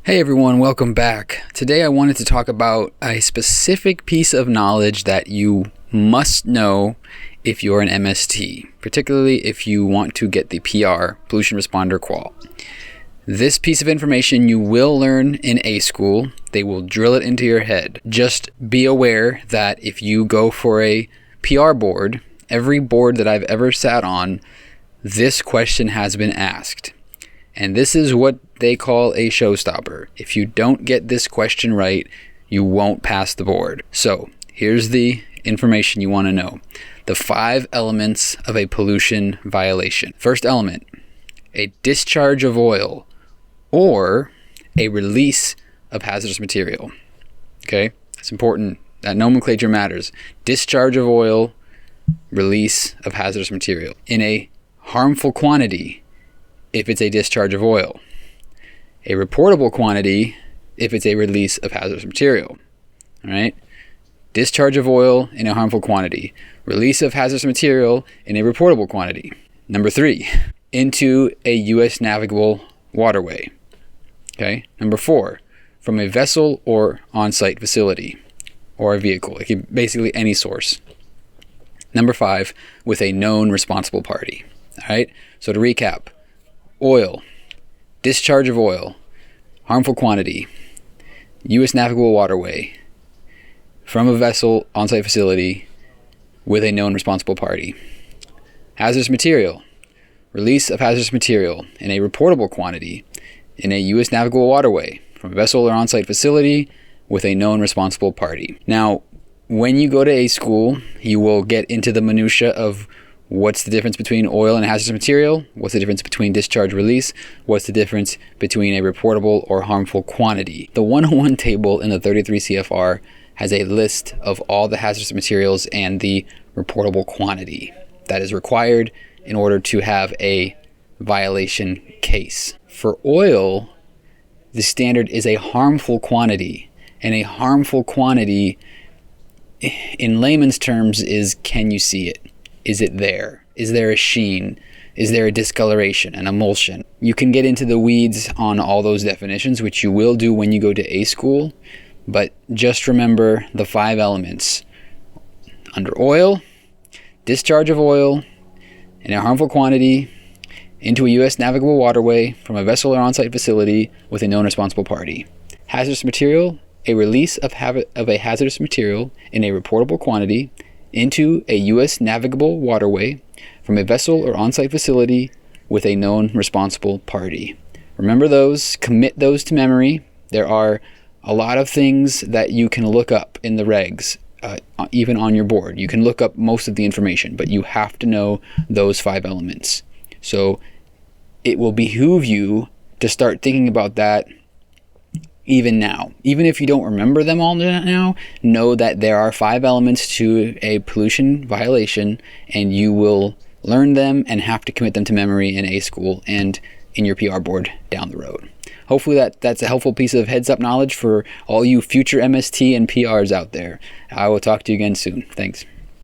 Hey everyone, welcome back. Today I wanted to talk about a specific piece of knowledge that you must know if you're an MST, particularly if you want to get the PR, Pollution Responder Qual. This piece of information you will learn in A school. They will drill it into your head. Just be aware that if you go for a PR board, every board that I've ever sat on, this question has been asked. And this is what they call a showstopper. If you don't get this question right, you won't pass the board. So here's the information you want to know. The 5 elements of a pollution violation. First element, a discharge of oil or a release of hazardous material. Okay, that's important. That nomenclature matters. Discharge of oil, release of hazardous material. In a harmful quantity, if it's a discharge of oil. A reportable quantity if it's a release of hazardous material. All right? Discharge of oil in a harmful quantity. Release of hazardous material in a reportable quantity. Number 3, into a U.S. navigable waterway. Okay? Number 4, from a vessel or on-site facility or a vehicle. It can basically any source. Number 5, with a known responsible party. All right? So to recap, oil, discharge of oil, harmful quantity, U.S. navigable waterway, from a vessel, on-site facility, with a known responsible party. Hazardous material, release of hazardous material in a reportable quantity in a U.S. navigable waterway, from a vessel or on-site facility, with a known responsible party. Now, when you go to A school, you will get into the minutia of what's the difference between oil and hazardous material? What's the difference between discharge release? What's the difference between a reportable or harmful quantity? The 101 table in the 33 CFR has a list of all the hazardous materials and the reportable quantity that is required in order to have a violation case. For oil, the standard is a harmful quantity, and a harmful quantity in layman's terms is, can you see it? Is it there? Is there a sheen? Is there a discoloration, an emulsion? You can get into the weeds on all those definitions, which you will do when you go to A school, but just remember the 5 elements. Under oil, discharge of oil in a harmful quantity into a U.S. navigable waterway from a vessel or on-site facility with a known responsible party. Hazardous material, a release of a hazardous material in a reportable quantity into a U.S. navigable waterway from a vessel or on-site facility with a known responsible party. Remember those, commit those to memory. There are a lot of things that you can look up in the regs, even on your board. You can look up most of the information, but you have to know those 5 elements. So it will behoove you to start thinking about that even now. Even if you don't remember them all now, know that there are 5 elements to a pollution violation, and you will learn them and have to commit them to memory in A school and in your PR board down the road. Hopefully that's a helpful piece of heads-up knowledge for all you future MST and PRs out there. I will talk to you again soon. Thanks.